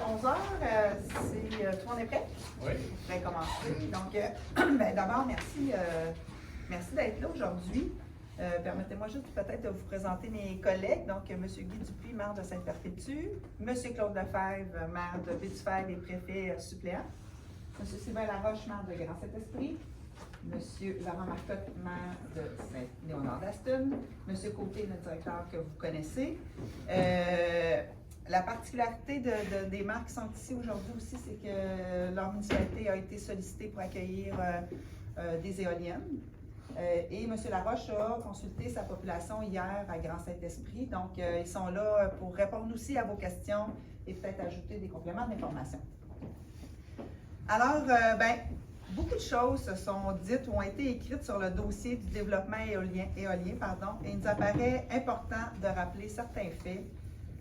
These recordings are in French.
11 heures, tout le monde est prêt? Oui. Je vais commencer. Donc, d'abord, merci d'être là aujourd'hui. Permettez-moi juste peut-être de vous présenter mes collègues. Donc, M. Guy Dupuis, maire de Sainte-Perpétue, M. Claude Lefebvre, maire de Baie-du-Fèvre et préfet suppléant, M. Sylvain Laroche, maire de Grand-Saint-Esprit, M. Laurent Marcotte, maire de Saint-Léonard-d'Aston, M. Côté, notre directeur que vous connaissez. La particularité des maires qui sont ici aujourd'hui aussi, c'est que leur municipalité a été sollicitée pour accueillir des éoliennes. Et M. Laroche a consulté sa population hier à Grand-Saint-Esprit. Donc, ils sont là pour répondre aussi à vos questions et peut-être ajouter des compléments d'information. Alors, beaucoup de choses se sont dites ou ont été écrites sur le dossier du développement éolien, et il nous apparaît important de rappeler certains faits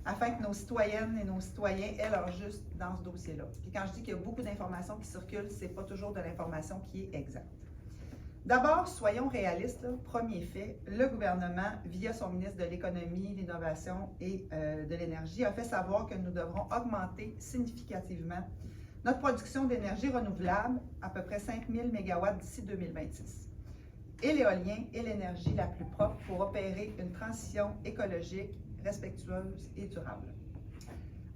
afin que nos citoyennes et nos citoyens aient leur juste dans ce dossier-là. Puis quand je dis qu'il y a beaucoup d'informations qui circulent, ce n'est pas toujours de l'information qui est exacte. D'abord, soyons réalistes, là. Premier fait, le gouvernement, via son ministre de l'Économie, de l'Innovation et de l'Énergie, a fait savoir que nous devrons augmenter significativement notre production d'énergie renouvelable, à peu près 5000 MW d'ici 2026. Et l'éolien est l'énergie la plus propre pour opérer une transition écologique, respectueuse et durable.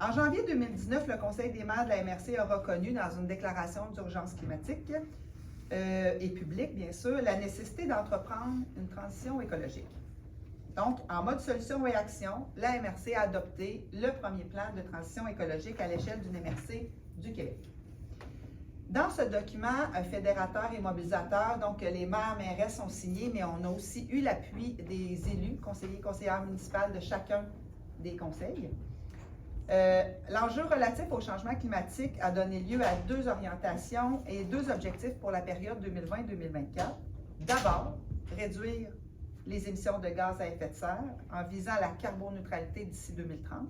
En janvier 2019, le Conseil des maires de la MRC a reconnu dans une déclaration d'urgence climatique et publique, bien sûr, la nécessité d'entreprendre une transition écologique. Donc, en mode solution et action, la MRC a adopté le premier plan de transition écologique à l'échelle d'une MRC du Québec. Dans ce document fédérateur et mobilisateur, donc les maires, mairesses ont signé, mais on a aussi eu l'appui des élus, conseillers, conseillères municipales de chacun des conseils. L'enjeu relatif au changement climatique a donné lieu à 2 orientations et 2 objectifs pour la période 2020-2024. D'abord, réduire les émissions de gaz à effet de serre en visant la carboneutralité d'ici 2030,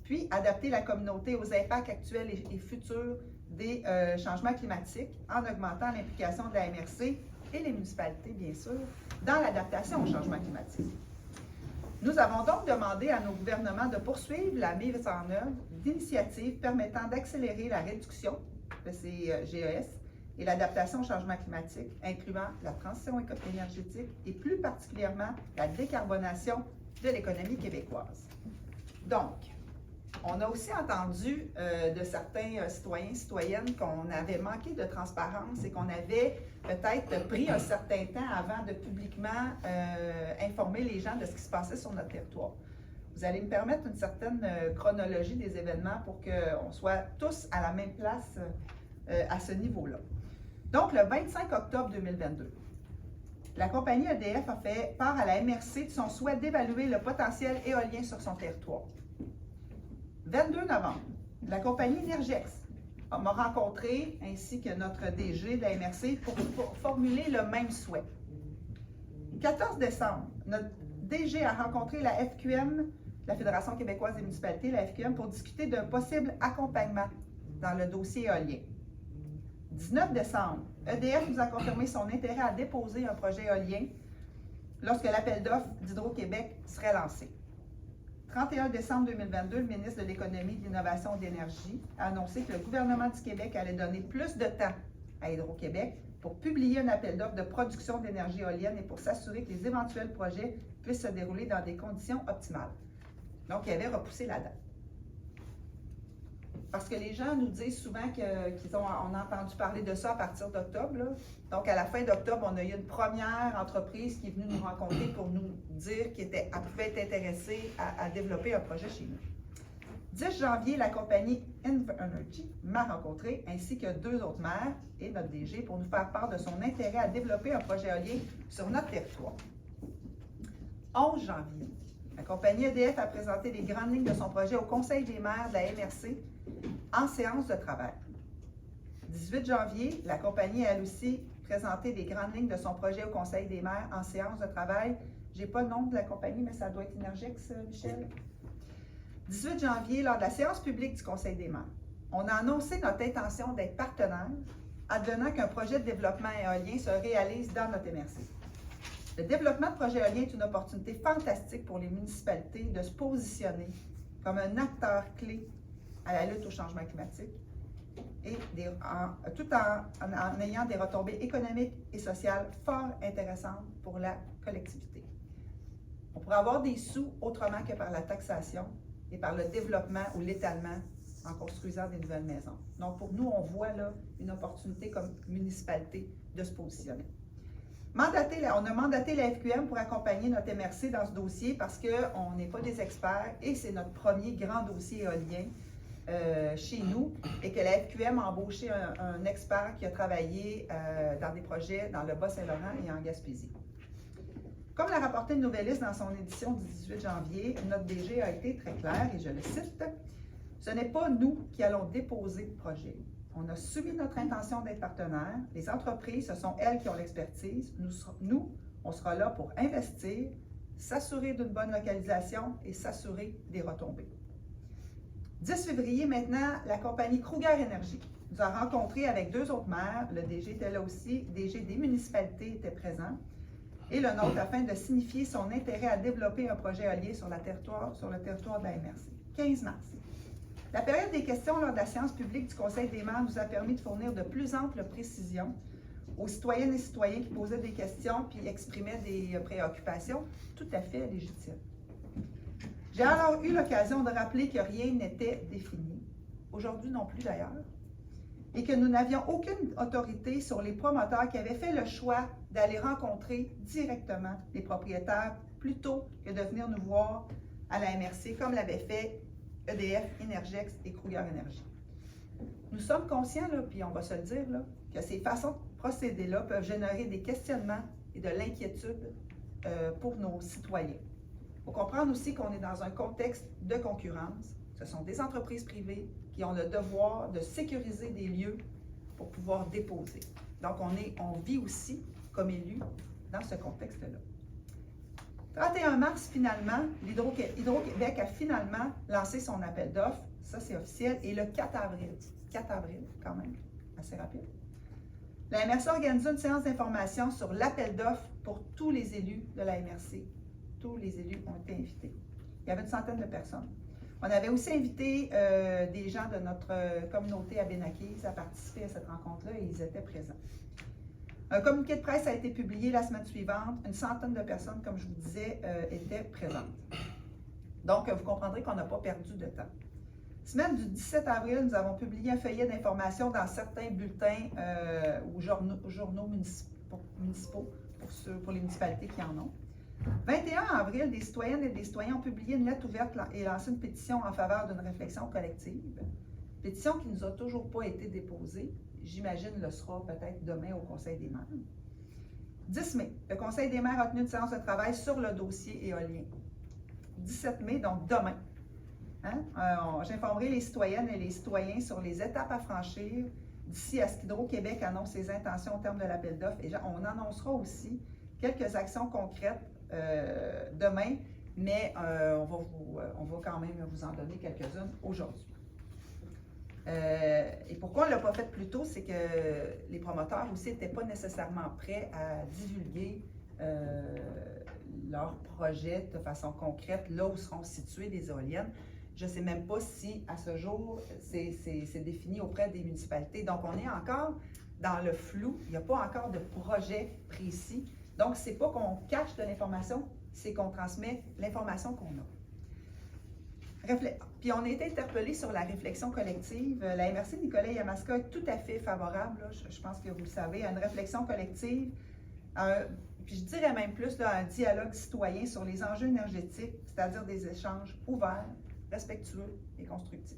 puis adapter la communauté aux impacts actuels et futurs des changements climatiques en augmentant l'implication de la MRC et les municipalités, bien sûr, dans l'adaptation au changement climatique. Nous avons donc demandé à nos gouvernements de poursuivre la mise en œuvre d'initiatives permettant d'accélérer la réduction de ces GES et l'adaptation au changement climatique, incluant la transition énergétique et plus particulièrement la décarbonation de l'économie québécoise. Donc, on a aussi entendu de certains citoyens et citoyennes qu'on avait manqué de transparence et qu'on avait peut-être pris un certain temps avant de publiquement informer les gens de ce qui se passait sur notre territoire. Vous allez me permettre une certaine chronologie des événements pour qu'on soit tous à la même place à ce niveau-là. Donc, le 25 octobre 2022, la compagnie EDF a fait part à la MRC de son souhait d'évaluer le potentiel éolien sur son territoire. 22 novembre, la compagnie Énergex m'a rencontré, ainsi que notre DG de la MRC, pour formuler le même souhait. 14 décembre, notre DG a rencontré la FQM, la Fédération québécoise des municipalités, la FQM, pour discuter d'un possible accompagnement dans le dossier éolien. 19 décembre, EDF nous a confirmé son intérêt à déposer un projet éolien lorsque l'appel d'offres d'Hydro-Québec serait lancé. 31 décembre 2022, le ministre de l'Économie, de l'Innovation et de l'Énergie a annoncé que le gouvernement du Québec allait donner plus de temps à Hydro-Québec pour publier un appel d'offres de production d'énergie éolienne et pour s'assurer que les éventuels projets puissent se dérouler dans des conditions optimales. Donc, il avait repoussé la date. Parce que les gens nous disent souvent on a entendu parler de ça à partir d'octobre. Donc, à la fin d'octobre, on a eu une première entreprise qui est venue nous rencontrer pour nous dire qu'elle pouvait être intéressée à développer un projet chez nous. 10 janvier, la compagnie Invenergy m'a rencontré, ainsi que 2 autres maires et notre DG, pour nous faire part de son intérêt à développer un projet éolien sur notre territoire. 11 janvier, la compagnie EDF a présenté les grandes lignes de son projet au Conseil des maires de la MRC en séance de travail. 18 janvier, la compagnie a elle aussi présenté les grandes lignes de son projet au Conseil des maires en séance de travail. Je n'ai pas le nom de la compagnie, mais ça doit être Énergex, Michel. 18 janvier, lors de la séance publique du Conseil des maires, on a annoncé notre intention d'être partenaire, advenant qu'un projet de développement éolien se réalise dans notre MRC. Le développement de projets éoliens est une opportunité fantastique pour les municipalités de se positionner comme un acteur clé à la lutte au changement climatique, et tout en ayant des retombées économiques et sociales fort intéressantes pour la collectivité. On pourrait avoir des sous autrement que par la taxation et par le développement ou l'étalement en construisant des nouvelles maisons. Donc, pour nous, on voit là une opportunité comme municipalité de se positionner. On a mandaté la FQM pour accompagner notre MRC dans ce dossier parce qu'on n'est pas des experts et c'est notre premier grand dossier éolien chez nous et que la FQM a embauché un expert qui a travaillé dans des projets dans le Bas-Saint-Laurent et en Gaspésie. Comme l'a rapporté une nouvelliste dans son édition du 18 janvier, notre DG a été très clair et je le cite. Ce n'est pas nous qui allons déposer le projet. On a soumis notre intention d'être partenaire. Les entreprises, ce sont elles qui ont l'expertise. Nous, on sera là pour investir, s'assurer d'une bonne localisation et s'assurer des retombées. 10 février, maintenant, la compagnie Kruger Énergie nous a rencontrés avec 2 autres maires. Le DG était là aussi. Le DG des municipalités était présent. Et le nôtre, afin de signifier son intérêt à développer un projet éolien sur le territoire de la MRC. 15 mars. La période des questions lors de la séance publique du Conseil des maires nous a permis de fournir de plus amples précisions aux citoyennes et citoyens qui posaient des questions puis exprimaient des préoccupations tout à fait légitimes. J'ai alors eu l'occasion de rappeler que rien n'était défini, aujourd'hui non plus d'ailleurs, et que nous n'avions aucune autorité sur les promoteurs qui avaient fait le choix d'aller rencontrer directement les propriétaires plutôt que de venir nous voir à la MRC comme l'avaient fait EDF, Énergex et Kruger Énergie. Nous sommes conscients, là, puis on va se le dire, là, que ces façons de procéder-là peuvent générer des questionnements et de l'inquiétude pour nos citoyens. Il faut comprendre aussi qu'on est dans un contexte de concurrence. Ce sont des entreprises privées qui ont le devoir de sécuriser des lieux pour pouvoir déposer. Donc, on vit aussi comme élus dans ce contexte-là. 31 mars, finalement, Hydro-Québec a finalement lancé son appel d'offres. Ça, c'est officiel. Et le 4 avril, quand même, assez rapide, la MRC a organisé une séance d'information sur l'appel d'offres pour tous les élus de la MRC. Tous les élus ont été invités. Il y avait une centaine de personnes. On avait aussi invité des gens de notre communauté abénaquise à participer à cette rencontre-là et ils étaient présents. Un communiqué de presse a été publié la semaine suivante. Une centaine de personnes, comme je vous disais, étaient présentes. Donc, vous comprendrez qu'on n'a pas perdu de temps. Semaine du 17 avril, nous avons publié un feuillet d'information dans certains bulletins ou journaux municipaux pour les municipalités qui en ont. 21 avril, des citoyennes et des citoyens ont publié une lettre ouverte et lancé une pétition en faveur d'une réflexion collective. Pétition qui ne nous a toujours pas été déposée. J'imagine le sera peut-être demain au Conseil des maires. 10 mai, le Conseil des maires a tenu une séance de travail sur le dossier éolien. 17 mai, donc demain, j'informerai les citoyennes et les citoyens sur les étapes à franchir d'ici à ce qu'Hydro-Québec annonce ses intentions au terme de l'appel d'offres. Et on annoncera aussi quelques actions concrètes demain, mais on va quand même vous en donner quelques-unes aujourd'hui. Et pourquoi on ne l'a pas fait plus tôt, c'est que les promoteurs aussi n'étaient pas nécessairement prêts à divulguer leurs projets de façon concrète, là où seront situées les éoliennes. Je ne sais même pas si, à ce jour, c'est défini auprès des municipalités. Donc, on est encore dans le flou. Il n'y a pas encore de projet précis. Donc, ce n'est pas qu'on cache de l'information, c'est qu'on transmet l'information qu'on a. Puis on a été interpellé sur la réflexion collective. La MRC Nicolet Yamaska est tout à fait favorable, là, je pense que vous le savez, à une réflexion collective, puis je dirais même plus là, un dialogue citoyen sur les enjeux énergétiques, c'est-à-dire des échanges ouverts, respectueux et constructifs.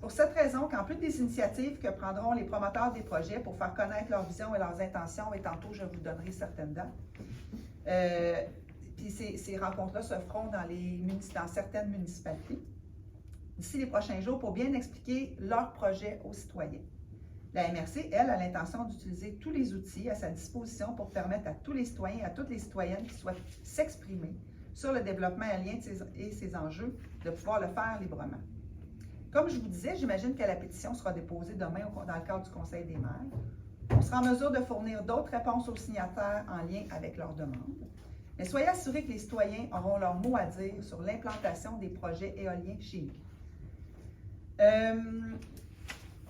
Pour cette raison, qu'en plus des initiatives que prendront les promoteurs des projets pour faire connaître leurs visions et leurs intentions, et tantôt je vous donnerai certaines dates, puis ces rencontres-là se feront dans certaines municipalités d'ici les prochains jours pour bien expliquer leurs projets aux citoyens. La MRC, elle, a l'intention d'utiliser tous les outils à sa disposition pour permettre à tous les citoyens et à toutes les citoyennes qui souhaitent s'exprimer sur le développement éolien et ses enjeux, de pouvoir le faire librement. Comme je vous disais, j'imagine que la pétition sera déposée demain dans le cadre du Conseil des maires. On sera en mesure de fournir d'autres réponses aux signataires en lien avec leurs demandes. Mais soyez assurés que les citoyens auront leur mot à dire sur l'implantation des projets éoliens chez nous.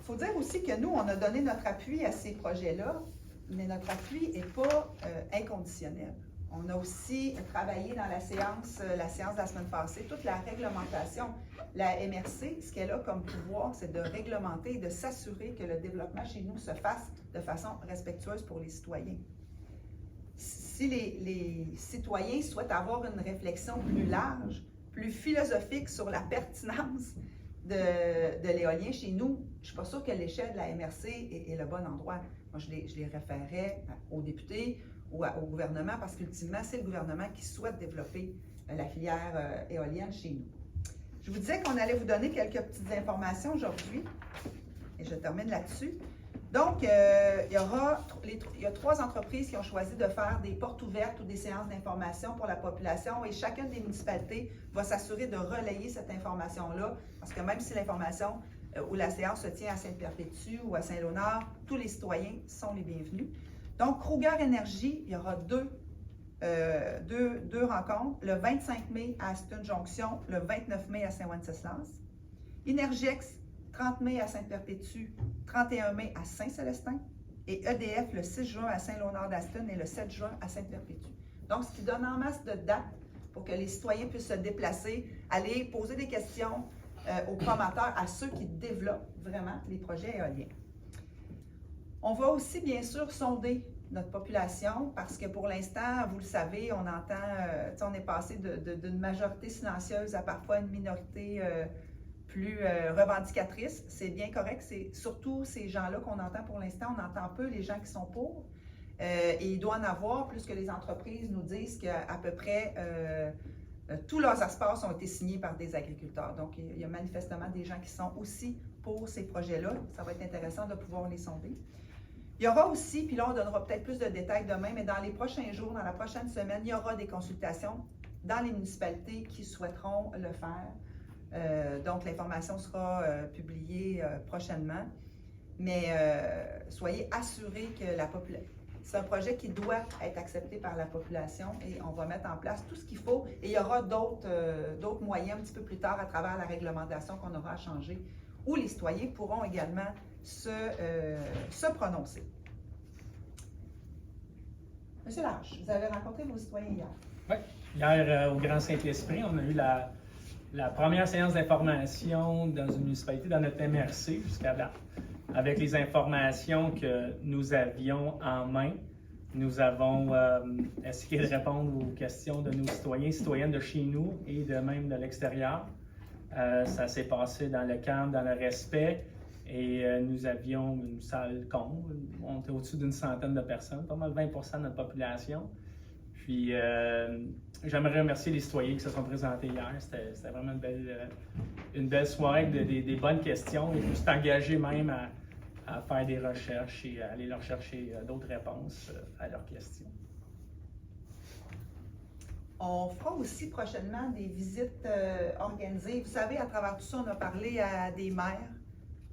faut dire aussi que nous, on a donné notre appui à ces projets-là, mais notre appui n'est pas inconditionnel. On a aussi travaillé dans la séance de la semaine passée, toute la réglementation. La MRC, ce qu'elle a comme pouvoir, c'est de réglementer et de s'assurer que le développement chez nous se fasse de façon respectueuse pour les citoyens. Si les citoyens souhaitent avoir une réflexion plus large, plus philosophique sur la pertinence de l'éolien chez nous, je ne suis pas sûre que l'échelle de la MRC est le bon endroit. Moi, je les référerais aux députés ou au gouvernement parce qu'ultimement, c'est le gouvernement qui souhaite développer la filière éolienne chez nous. Je vous disais qu'on allait vous donner quelques petites informations aujourd'hui et je termine là-dessus. Donc, il y a 3 entreprises qui ont choisi de faire des portes ouvertes ou des séances d'information pour la population et chacune des municipalités va s'assurer de relayer cette information-là parce que même si l'information ou la séance se tient à Sainte-Perpétue ou à Saint-Léonard, tous les citoyens sont les bienvenus. Donc, Kruger Énergie, il y aura deux rencontres, le 25 mai à Aston Junction, le 29 mai à Saint-Wenceslas. Énergex, 30 mai à Sainte-Perpétue, 31 mai à Saint-Célestin, et EDF le 6 juin à Saint-Léonard-d'Aston et le 7 juin à Sainte-Perpétue. Donc, ce qui donne en masse de dates pour que les citoyens puissent se déplacer, aller poser des questions aux promoteurs, à ceux qui développent vraiment les projets éoliens. On va aussi, bien sûr, sonder notre population parce que pour l'instant, vous le savez, on entend, on est passé d'une majorité silencieuse à parfois une minorité plus revendicatrice. C'est bien correct, c'est surtout ces gens-là qu'on entend pour l'instant. On entend peu les gens qui sont pour. Et il doit en avoir, plus que les entreprises nous disent qu'à peu près tous leurs espaces ont été signés par des agriculteurs. Donc, il y a manifestement des gens qui sont aussi pour ces projets-là. Ça va être intéressant de pouvoir les sonder. Il y aura aussi, puis là, on donnera peut-être plus de détails demain, mais dans les prochains jours, dans la prochaine semaine, il y aura des consultations dans les municipalités qui souhaiteront le faire. Donc, l'information sera publiée prochainement. Mais soyez assurés que c'est un projet qui doit être accepté par la population et on va mettre en place tout ce qu'il faut. Et il y aura d'autres moyens un petit peu plus tard à travers la réglementation qu'on aura à changer, où les citoyens pourront également se prononcer. Monsieur Larche, vous avez rencontré vos citoyens hier. Oui, hier au Grand Saint-Esprit, on a eu la première séance d'information dans une municipalité, dans notre MRC jusqu'à date. Avec les informations que nous avions en main, nous avons essayé de répondre aux questions de nos citoyens, citoyennes de chez nous et de même de l'extérieur. Ça s'est passé dans le calme, dans le respect et nous avions une salle comble. On était au-dessus d'une centaine de personnes, pas mal 20% de notre population. Puis j'aimerais remercier les citoyens qui se sont présentés hier. C'était vraiment une belle soirée avec des bonnes questions et juste engagés même à faire des recherches et à aller leur chercher d'autres réponses à leurs questions. On fera aussi prochainement des visites organisées. Vous savez, à travers tout ça, on a parlé à des maires,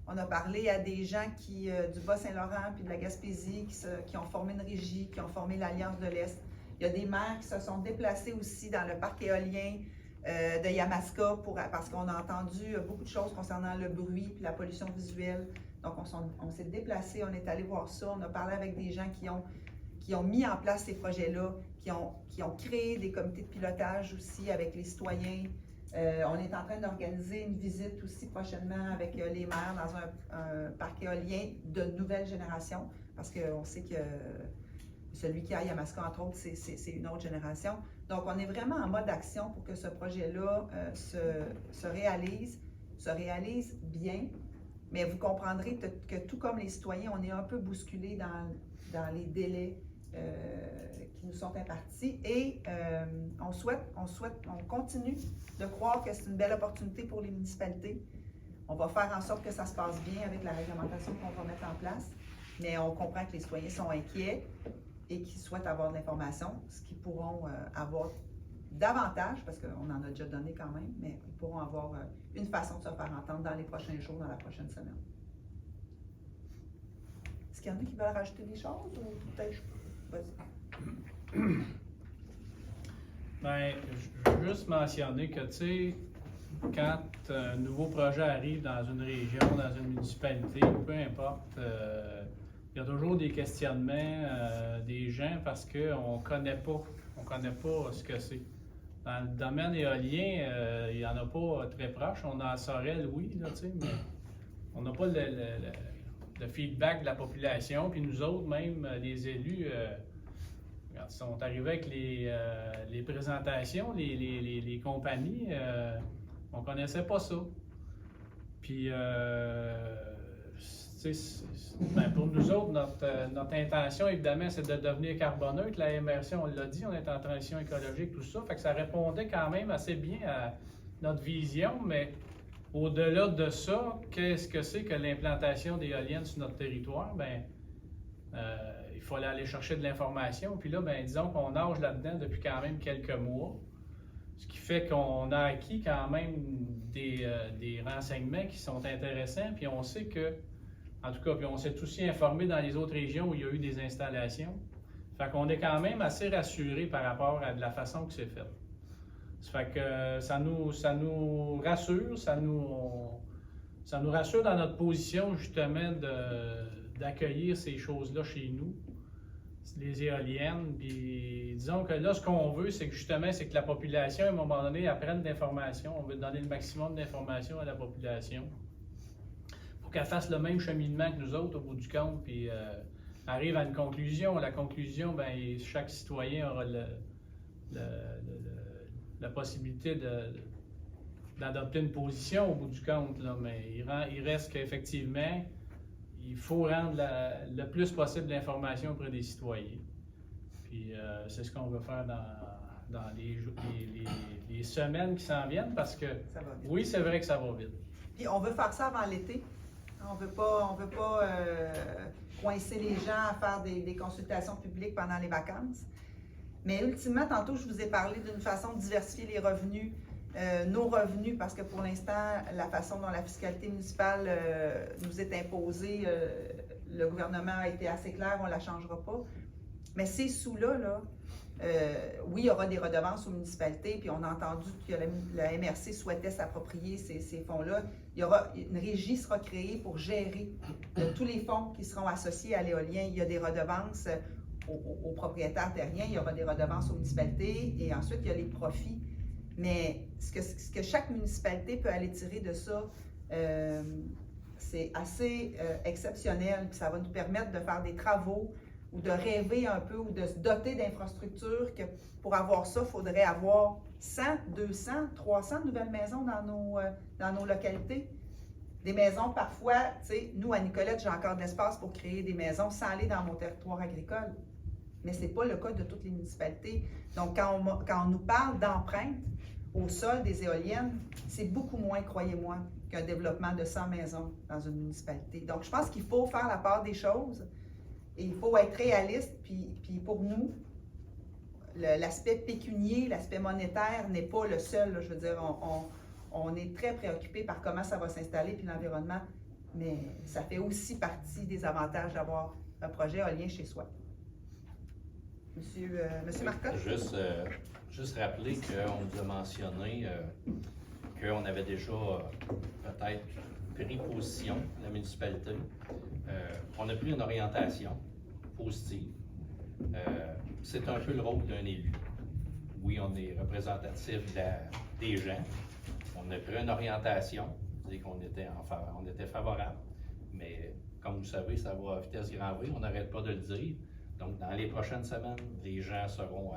on a parlé à des gens du Bas-Saint-Laurent puis de la Gaspésie qui ont formé une régie, qui ont formé l'Alliance de l'Est. Il y a des maires qui se sont déplacés aussi dans le parc éolien de Yamaska parce qu'on a entendu beaucoup de choses concernant le bruit et la pollution visuelle. Donc, on s'est déplacé, on est allé voir ça, on a parlé avec des gens qui ont mis en place ces projets-là, qui ont créé des comités de pilotage aussi avec les citoyens. On est en train d'organiser une visite aussi prochainement avec les maires dans un parc éolien de nouvelle génération, parce qu'on sait que celui qui a à Yamaska, entre autres, c'est une autre génération. Donc, on est vraiment en mode action pour que ce projet-là se réalise bien. Mais vous comprendrez que tout comme les citoyens, on est un peu bousculés dans les délais qui nous sont impartis. Et on continue de croire que c'est une belle opportunité pour les municipalités. On va faire en sorte que ça se passe bien avec la réglementation qu'on va mettre en place. Mais on comprend que les citoyens sont inquiets et qui souhaitent avoir de l'information, ce qu'ils pourront avoir davantage, parce qu'on en a déjà donné quand même, mais ils pourront avoir une façon de se faire entendre dans les prochains jours, dans la prochaine semaine. Est-ce qu'il y en a qui veulent rajouter des choses ou peut-être vas-y? Bien, je veux juste mentionner que, tu sais, quand un nouveau projet arrive dans une région, dans une municipalité, peu importe, il y a toujours des questionnements des gens parce qu'on ne connaît pas ce que c'est. Dans le domaine éolien, il n'y en a pas très proche. On a à Sorel, oui, là, mais on n'a pas le feedback de la population. Puis nous autres, même les élus, quand ils sont arrivés avec les présentations, les compagnies, on ne connaissait pas ça. Puis, pour nous autres, notre intention, évidemment, c'est de devenir carboneutre. La MRC, on l'a dit, on est en transition écologique, tout ça. Fait que ça répondait quand même assez bien à notre vision, mais au-delà de ça, qu'est-ce que c'est que l'implantation d'éoliennes sur notre territoire? Il fallait aller chercher de l'information. Puis là, disons qu'on nage là-dedans depuis quand même quelques mois. Ce qui fait qu'on a acquis quand même des renseignements qui sont intéressants. Puis on sait que, en tout cas, puis on s'est aussi informé dans les autres régions où il y a eu des installations. Fait qu'on est quand même assez rassuré par rapport à de la façon que c'est fait. Ça fait que ça nous rassure, ça nous rassure dans notre position justement d'accueillir ces choses-là chez nous, les éoliennes. Puis disons que là, ce qu'on veut, c'est que la population, à un moment donné, apprenne d'informations. On veut donner le maximum d'informations à la population pour qu'elle fasse le même cheminement que nous autres au bout du compte, puis arrive à une conclusion. La conclusion, chaque citoyen aura la possibilité d'adopter une position au bout du compte, là, mais il reste qu'effectivement, il faut rendre le plus possible d'informations auprès des citoyens. Puis c'est ce qu'on va faire dans les semaines qui s'en viennent, parce que oui, c'est vrai que ça va vite. Puis on veut faire ça avant l'été. On veut pas coincer les gens à faire des consultations publiques pendant les vacances. Mais ultimement, tantôt, je vous ai parlé d'une façon de diversifier les revenus, nos revenus, parce que pour l'instant, la façon dont la fiscalité municipale nous est imposée, le gouvernement a été assez clair, on ne la changera pas. Mais ces sous-là, oui, il y aura des redevances aux municipalités, puis on a entendu que la MRC souhaitait s'approprier ces fonds-là. Une régie sera créée pour gérer tous les fonds qui seront associés à l'éolien. Il y a des redevances aux propriétaires terriens, il y aura des redevances aux municipalités, et ensuite, il y a les profits. Mais ce que chaque municipalité peut aller tirer de ça, c'est assez exceptionnel, puis ça va nous permettre de faire des travaux ou de rêver un peu ou de se doter d'infrastructures que pour avoir ça, il faudrait avoir 100, 200, 300 nouvelles maisons dans nos localités. Des maisons, parfois, tu sais, nous, à Nicolette, j'ai encore de l'espace pour créer des maisons sans aller dans mon territoire agricole. Mais ce n'est pas le cas de toutes les municipalités. Donc, quand on nous parle d'empreinte au sol des éoliennes, c'est beaucoup moins, croyez-moi, qu'un développement de 100 maisons dans une municipalité. Donc, je pense qu'il faut faire la part des choses et il faut être réaliste. Puis pour nous, l'aspect pécunier, l'aspect monétaire n'est pas le seul. Là, je veux dire, on est très préoccupé par comment ça va s'installer puis l'environnement, mais ça fait aussi partie des avantages d'avoir un projet éolien chez soi. Monsieur Marcotte? Juste rappeler qu'on nous a mentionné qu'on avait déjà peut-être pris position, la municipalité. On a pris une orientation positive. C'est un peu le rôle d'un élu. Oui, on est représentatif des gens. On a pris une orientation, c'est-à-dire qu'on était favorable. Mais comme vous savez, ça va à vitesse grand V, on n'arrête pas de le dire. Donc, dans les prochaines semaines, les gens seront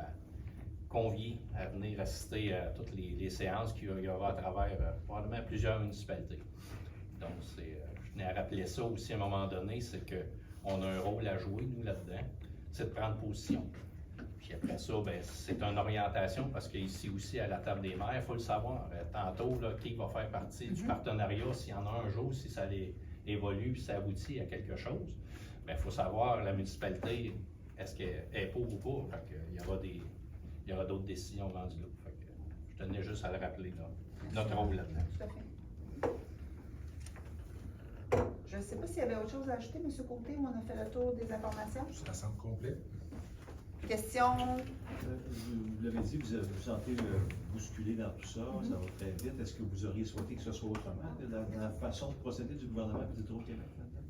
conviés à venir assister à toutes les séances qu'il y aura à travers probablement plusieurs municipalités. Donc, je tenais à rappeler ça aussi à un moment donné, c'est qu'on a un rôle à jouer, nous, là-dedans, c'est de prendre position. Puis après ça, c'est une orientation, parce qu'ici aussi, à la table des maires, il faut le savoir. Tantôt, là, qui va faire partie du partenariat, s'il y en a un jour, si ça évolue, puis ça aboutit à quelque chose. Il faut savoir, la municipalité, est-ce qu'elle est pour ou pas? Fait il y aura d'autres décisions rendues là. Fait que je tenais juste à le rappeler, là, notre rôle là-dedans. Tout à fait. Je ne sais pas s'il y avait autre chose à ajouter, M. Côté, où on a fait le tour des informations. Ça semble complet. Question? Vous l'avez dit, vous vous sentez bousculé dans tout ça, ça va très vite. Est-ce que vous auriez souhaité que ce soit autrement, dans la façon de procéder du gouvernement d'Hydro-Québec maintenant?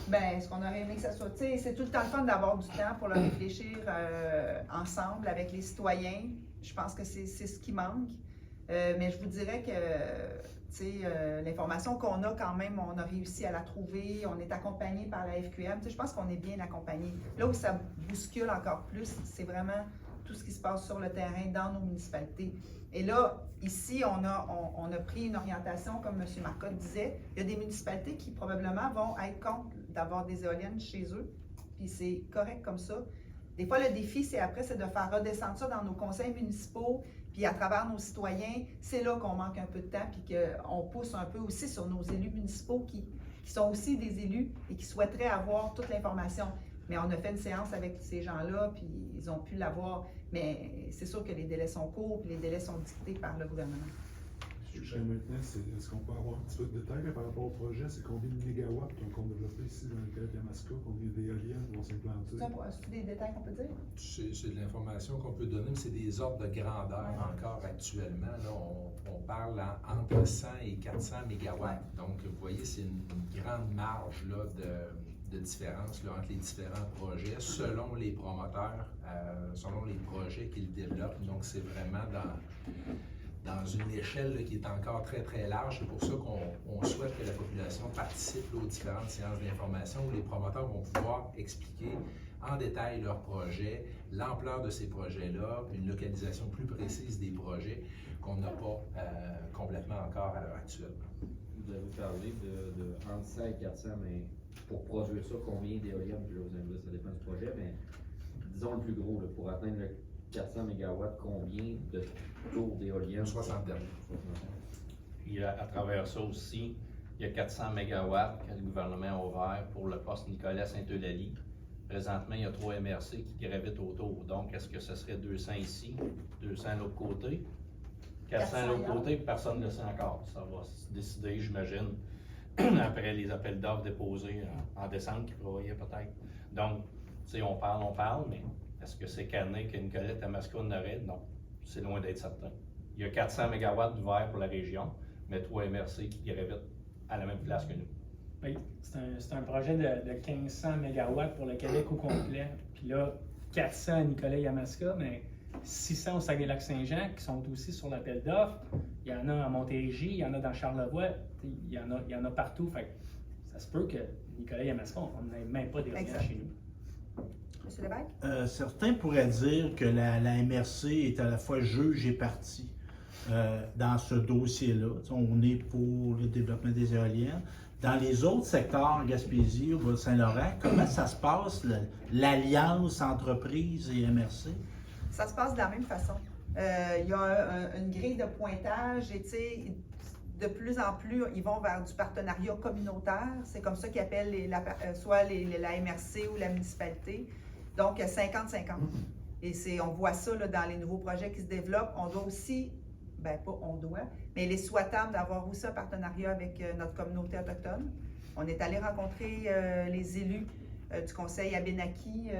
Bien, est-ce qu'on aurait aimé que ça soit, tu sais, c'est tout le temps le fun d'avoir du temps pour le réfléchir ensemble avec les citoyens. Je pense que c'est ce qui manque. Mais je vous dirais que, tu sais, l'information qu'on a quand même, on a réussi à la trouver, on est accompagné par la FQM. Tu sais, je pense qu'on est bien accompagné. Là où ça bouscule encore plus, c'est vraiment tout ce qui se passe sur le terrain dans nos municipalités. Et là, ici, on a pris une orientation, comme M. Marcotte disait. Il y a des municipalités qui probablement vont être contre d'avoir des éoliennes chez eux, puis c'est correct comme ça. Des fois, le défi, c'est de faire redescendre ça dans nos conseils municipaux, puis à travers nos citoyens. C'est là qu'on manque un peu de temps, puis qu'on pousse un peu aussi sur nos élus municipaux qui sont aussi des élus et qui souhaiteraient avoir toute l'information. Mais on a fait une séance avec ces gens-là, puis ils ont pu l'avoir. Mais c'est sûr que les délais sont courts, puis les délais sont dictés par le gouvernement. Maintenant, est-ce qu'on peut avoir un petit peu de détails par rapport au projet? C'est combien de mégawatts qu'on développe ici dans le cas de Yamaska? Combien d'éoliennes vont s'implanter? C'est des détails qu'on peut dire? C'est de l'information qu'on peut donner, mais c'est des ordres de grandeur encore actuellement. Là, on parle entre 100 et 400 mégawatts. Donc, vous voyez, c'est une grande marge là, de différence là, entre les différents projets selon les promoteurs, selon les projets qu'ils développent. Donc, c'est vraiment dans une échelle là, qui est encore très, très large. C'est pour ça qu'on souhaite que la population participe là, aux différentes séances d'information où les promoteurs vont pouvoir expliquer en détail leurs projets, l'ampleur de ces projets-là, une localisation plus précise des projets qu'on n'a pas complètement encore à l'heure actuelle. Vous avez parlé de entre 100 et 400, mais pour produire ça, combien d'éoliennes? Puis là, vous allez me dire, ça dépend du projet, mais disons le plus gros, là, pour atteindre le 400 MW, combien de tours d'éoliennes? Une soixantaine. Puis à travers ça aussi, il y a 400 MW que le gouvernement a ouvert pour le poste Nicolas-Saint-Eulalie. Présentement, il y a 3 MRC qui gravitent autour. Donc, est-ce que ce serait 200 ici, 200 de l'autre côté, 400 de l'autre côté, puis personne ne le sait encore. Ça va se décider, j'imagine, après les appels d'offres déposés en décembre qui prévoyaient peut-être. Donc, tu sais, on parle, mais est-ce que c'est canné que Nicolette Yamaska en aurait? Non, c'est loin d'être certain. Il y a 400 MW d'ouvert pour la région, mais 3 MRC qui gravitent à la même place que nous. Oui, c'est un projet de 1500 MW pour le Québec au complet. Puis là, 400 à Nicolet-Yamaska, mais 600 au Saguenay-Lac-Saint-Jean qui sont aussi sur l'appel d'offres. Il y en a à Montérégie, il y en a dans Charlevoix, il y en a partout. Fait que ça se peut que Nicolet-Yamaska, on n'ait même pas d'éoliennes chez nous. M. Lévesque? Certains pourraient dire que la MRC est à la fois juge et partie dans ce dossier-là. On est pour le développement des éoliennes. Dans les autres secteurs, Gaspésie ou Saint-Laurent, comment ça se passe, l'alliance entreprise et MRC? Ça se passe de la même façon. Il y a une grille de pointage et, tu sais, de plus en plus, ils vont vers du partenariat communautaire. C'est comme ça qu'ils appellent soit la MRC ou la municipalité. Donc, 50-50. Et on voit ça là, dans les nouveaux projets qui se développent. On doit aussi, ben pas on doit, mais il est souhaitable d'avoir aussi un partenariat avec notre communauté autochtone. On est allé rencontrer les élus du conseil Abénaki,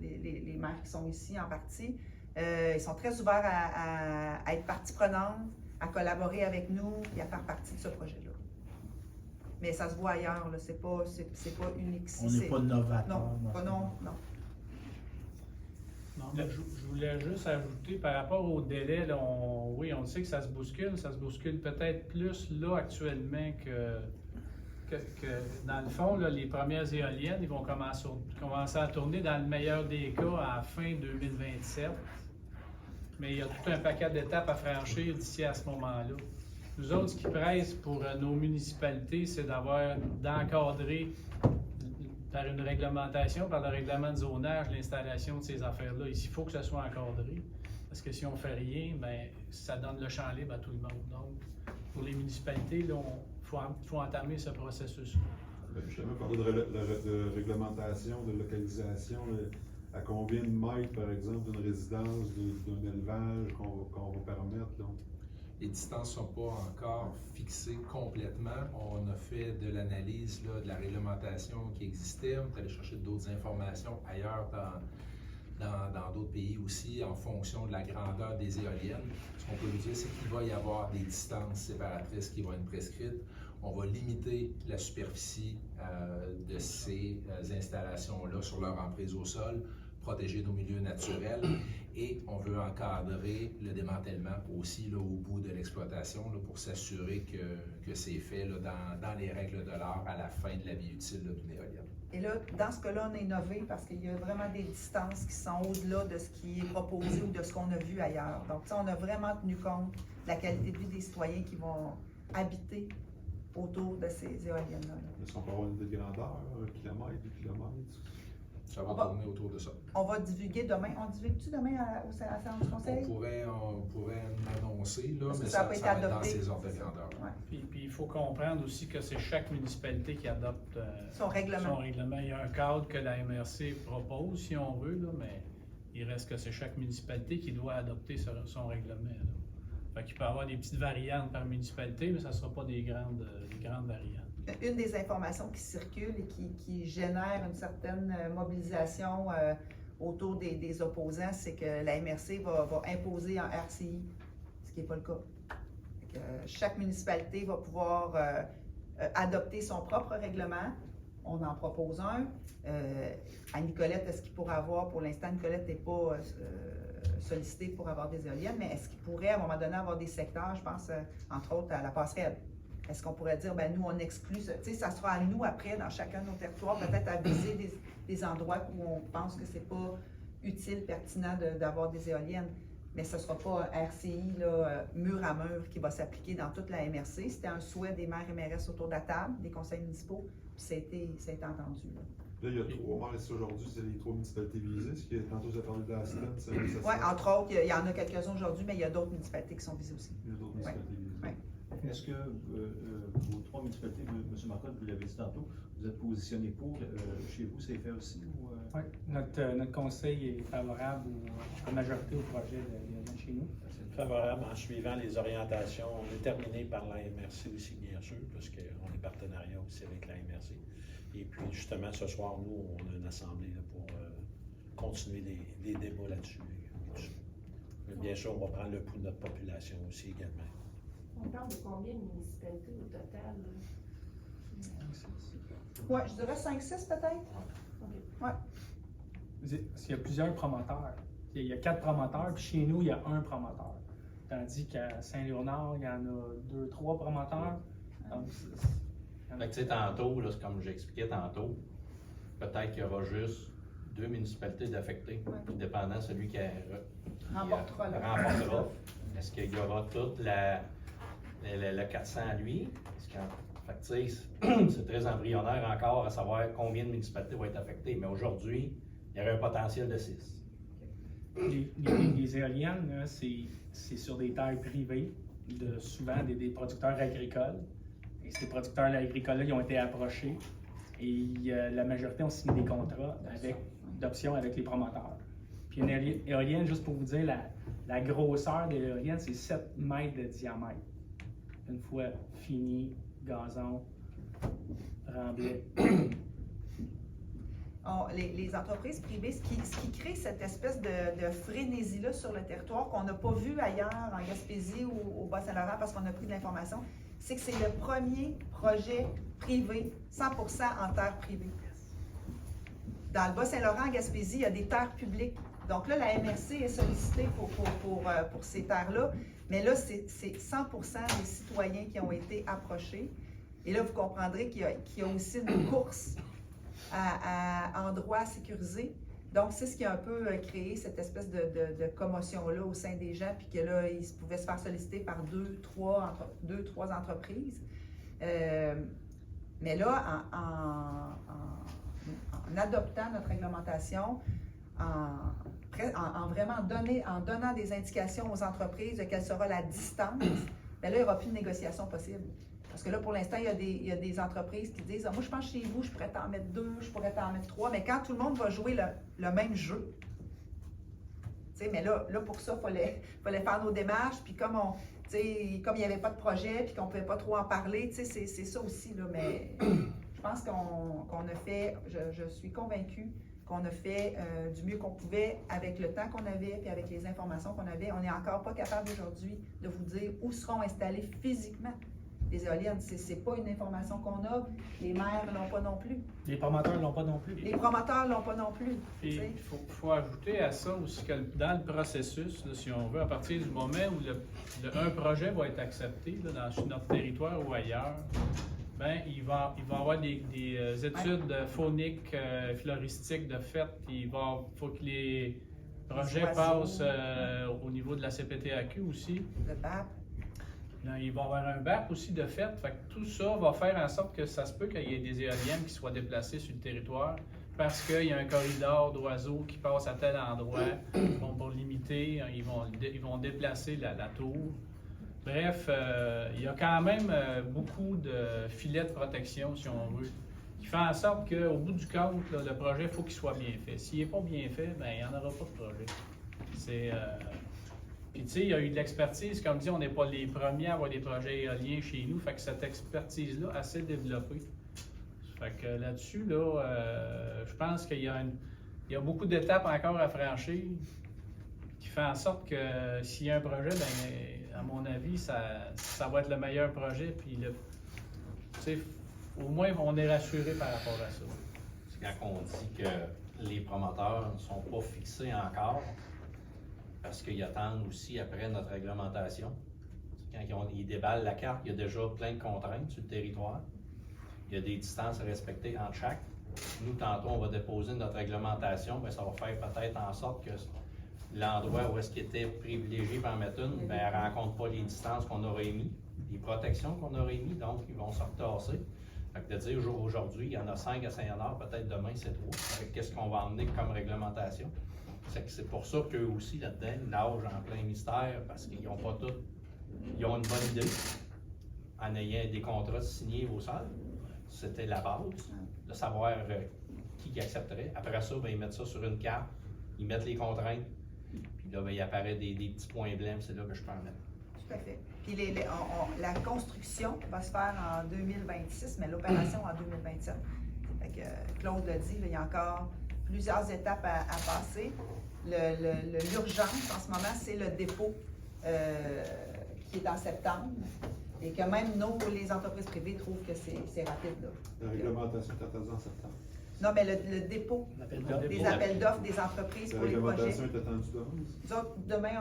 les maires qui sont ici en partie. Ils sont très ouverts à être partie prenante, à collaborer avec nous et à faire partie de ce projet-là. Mais ça se voit ailleurs, là. C'est pas unique. On n'est pas novateur. Non. Non, mais je voulais juste ajouter par rapport au délai, là, on sait que ça se bouscule peut-être plus là actuellement que dans le fond, là, les premières éoliennes, ils vont commencer à tourner dans le meilleur des cas à fin 2027. Mais il y a tout un paquet d'étapes à franchir d'ici à ce moment-là. Nous autres, ce qui presse pour nos municipalités, c'est d'encadrer par une réglementation, par le règlement de zonage, l'installation de ces affaires-là. Il faut que ça soit encadré, parce que si on ne fait rien, bien, ça donne le champ libre à tout le monde. Donc, pour les municipalités, il faut entamer ce processus. Justement, parler de réglementation, de localisation, à combien de mètres, par exemple, d'une résidence, d'un élevage qu'on va permettre? Là? Les distances ne sont pas encore fixées complètement. On a fait de l'analyse de la réglementation qui existait. On est allé chercher d'autres informations ailleurs dans d'autres pays aussi en fonction de la grandeur des éoliennes. Ce qu'on peut vous dire, c'est qu'il va y avoir des distances séparatrices qui vont être prescrites. On va limiter la superficie de ces installations-là sur leur emprise au sol, protéger nos milieux naturels et on veut encadrer le démantèlement aussi là, au bout de l'exploitation pour s'assurer que c'est fait là, dans les règles de l'art à la fin de la vie utile d'une éolienne. Et là, dans ce cas-là, on a innové parce qu'il y a vraiment des distances qui sont au-delà de ce qui est proposé ou de ce qu'on a vu ailleurs. Donc, on a vraiment tenu compte de la qualité de vie des citoyens qui vont habiter autour de ces éoliennes-là. Est-ce qu'on peut avoir une idée de grandeur, 1 kilomètre, 2 kilomètres? Ça va tourner autour de ça. On va divulguer demain. On divulgue-tu demain à séance du conseil? On pourrait l'annoncer, là, Parce que mais ça a ça pas été va être dans adopté. ces ordres de grandeur. Ouais. Puis il faut comprendre aussi que c'est chaque municipalité qui adopte Son règlement. son règlement. Il y a un cadre que la MRC propose, si on veut, là, mais il reste que c'est chaque municipalité qui doit adopter son règlement. Là. Fait qu'il peut y avoir des petites variantes par municipalité, mais ça ne sera pas des grandes variantes. Une des informations qui circule et qui génère une certaine mobilisation autour des opposants, c'est que la MRC va imposer en RCI, ce qui n'est pas le cas. Chaque municipalité va pouvoir adopter son propre règlement. On en propose un. À Nicolette, est-ce qu'il pourrait avoir, pour l'instant, Nicolette n'est pas sollicitée pour avoir des éoliennes, mais est-ce qu'il pourrait, à un moment donné, avoir des secteurs, je pense, entre autres, à la passerelle? Est-ce qu'on pourrait dire, ben nous, on exclut, tu sais, ça sera à nous après, dans chacun de nos territoires, peut-être à viser des endroits où on pense que c'est pas utile, pertinent d'avoir des éoliennes. Mais ce ne sera pas RCI, là, mur à mur, qui va s'appliquer dans toute la MRC. C'était un souhait des maires et mairesses autour de la table, des conseils municipaux, puis ça a été entendu. Là, il y a 3 maires ici aujourd'hui, c'est les 3 municipalités visées. Ce qui est, tantôt, vous avez parlé de la STEM, oui, entre autres, il y en a quelques-uns aujourd'hui, mais il y a d'autres municipalités qui sont visées aussi. Il y a d'autres municipalités visées. Ouais. Est-ce que vos 3 municipalités, M. Marcotte, vous l'avez dit tantôt, vous êtes positionné pour, chez vous, c'est fait aussi? Oui, notre conseil est favorable à la majorité au projet de chez nous. Favorable en suivant les orientations déterminées par la MRC aussi, bien sûr, parce qu'on est partenariat aussi avec la MRC. Et puis, justement, ce soir, nous, on a une assemblée là, pour continuer les débats là-dessus. Mais bien sûr, on va prendre le pouls de notre population aussi également. On parle de combien de municipalités au total? Oui, je dirais 5-6 peut-être. Ouais. Il y a plusieurs promoteurs. Il y a 4 promoteurs, puis chez nous, il y a 1 promoteur. Tandis qu'à Saint-Léonard, il y en a 2-3 promoteurs. Donc, Fait que, tu sais, tantôt, là, c'est comme j'expliquais tantôt, peut-être qu'il y aura juste 2 municipalités d'affectés, puis dépendant celui qui Remportera. Est-ce qu'il y aura toute le 400 à lui? Fait que, tu sais, c'est très embryonnaire encore à savoir combien de municipalités vont être affectées, mais aujourd'hui, il y aurait un potentiel de 6. Les éoliennes, c'est sur des terres privées, souvent des producteurs agricoles. Et ces producteurs agricoles-là, ils ont été approchés et la majorité ont signé des contrats d'options avec les promoteurs. Puis une éolienne, juste pour vous dire, la grosseur de l'éolienne, c'est 7 mètres de diamètre. Une fois fini, gazon, remblai. Les entreprises privées, ce qui crée cette espèce de frénésie-là sur le territoire qu'on n'a pas vu ailleurs en Gaspésie ou au Bas-Saint-Laurent parce qu'on a pris de l'information, c'est que c'est le premier projet privé, 100% en terre privée. Dans le Bas-Saint-Laurent, en Gaspésie, il y a des terres publiques. Donc là, la MRC est sollicitée pour ces terres-là, mais là, c'est 100% des citoyens qui ont été approchés. Et là, vous comprendrez qu'il y a aussi une course à endroits sécurisés. Donc, c'est ce qui a un peu créé cette espèce de commotion-là au sein des gens, puis que là, ils pouvaient se faire solliciter par 2-3 entreprises. Mais là, en adoptant notre réglementation, en vraiment donnant des indications aux entreprises de quelle sera la distance, bien là, il n'y aura plus de négociation possible. Parce que là, pour l'instant, il y a des entreprises qui disent « moi, je pense chez vous, je pourrais t'en mettre 2, je pourrais t'en mettre 3 », mais quand tout le monde va jouer le même jeu, mais là, pour ça, il fallait faire nos démarches, puis comme il n'y avait pas de projet, puis qu'on ne pouvait pas trop en parler, c'est ça aussi, là, mais je pense qu'on a fait, je suis convaincue qu'on a fait du mieux qu'on pouvait avec le temps qu'on avait et avec les informations qu'on avait. On n'est encore pas capable aujourd'hui de vous dire où seront installées physiquement les éoliennes. C'est pas une information qu'on a. Les maires l'ont pas non plus. Les promoteurs ne l'ont pas non plus. Les promoteurs l'ont pas non plus. Puis, tu sais. il faut ajouter à ça aussi que dans le processus, là, si on veut, à partir du moment où un projet va être accepté là, sur notre territoire ou ailleurs, ben, il va y avoir des études phoniques, floristiques de fait, puis il faut que les projets oiseaux. passent au niveau de la CPTAQ aussi. Le BAP. Là, il va y avoir un BAP aussi de fait. Fait que tout ça va faire en sorte que ça se peut qu'il y ait des éoliennes qui soient déplacées sur le territoire parce qu'il y a un corridor d'oiseaux qui passe à tel endroit. Bon, pour limiter, ils vont déplacer la tour. Bref, il y a quand même beaucoup de filets de protection, si on veut, qui fait en sorte qu'au bout du compte, là, le projet, il faut qu'il soit bien fait. S'il n'est pas bien fait, ben il n'y en aura pas de projet. C'est... Puis, tu sais, il y a eu de l'expertise. Comme dit, on n'est pas les premiers à avoir des projets éoliens chez nous. Fait que cette expertise-là a assez développée. Fait que là-dessus, là, je pense qu'il y a beaucoup d'étapes encore à franchir qui fait en sorte que s'il y a un projet, ben, à mon avis, ça va être le meilleur projet. Puis, tu sais, au moins, on est rassuré par rapport à ça. C'est quand on dit que les promoteurs ne sont pas fixés encore, parce qu'ils attendent aussi après notre réglementation. Quand ils déballent la carte, il y a déjà plein de contraintes sur le territoire. Il y a des distances à respecter entre chaque. Nous, tantôt, on va déposer notre réglementation, bien, ça va faire peut-être en sorte que l'endroit où est-ce qu'il était privilégié pour en mettre une, bien, elle ne rencontre pas les distances qu'on aurait mis, les protections qu'on aurait mis, donc ils vont se retasser. Fait que de dire aujourd'hui, il y en a 5 à Saint-Léonard, peut-être demain c'est 3. Avec qu'est-ce qu'on va emmener comme réglementation. C'est pour ça qu'eux aussi, là-dedans, ils nagent en plein mystère, parce qu'ils n'ont pas tout. Ils ont une bonne idée en ayant des contrats signés au sol. C'était la base, de savoir qui accepterait. Après ça, ben, ils mettent ça sur une carte, ils mettent les contraintes, puis là, ben, il apparaît des petits points blancs, c'est là que je peux en mettre. Tout à fait. Puis la construction va se faire en 2026, mais l'opération en 2027. Fait que Claude l'a dit, là, il y a encore plusieurs étapes à passer. L'urgence en ce moment, c'est le dépôt qui est en septembre et que même les entreprises privées trouvent que c'est rapide. Là. La réglementation est attendue en septembre. Non, mais le dépôt des appels d'offres des entreprises La pour les projets. réglementation est attendue demain. Demain,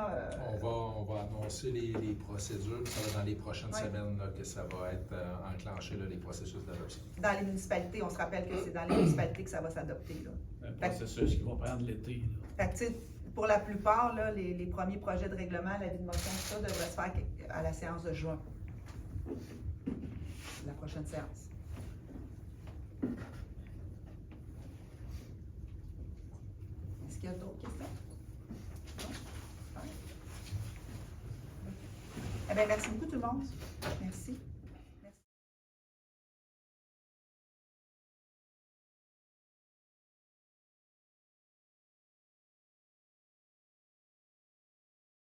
On va annoncer les procédures. Ça va dans les prochaines Ouais. semaines là, que ça va être enclenché, là, les processus d'adoption. dans les municipalités, on se rappelle que c'est dans les municipalités que ça va s'adopter. Là. Un processus qui va prendre l'été. Fait que, tu sais, pour la plupart, là, les premiers projets de règlement, l'avis de motion, tout ça devrait se faire à la séance de juin. La prochaine séance. Est-ce qu'il y a d'autres questions? Non? Ouais. Eh bien, merci beaucoup tout le monde. Merci.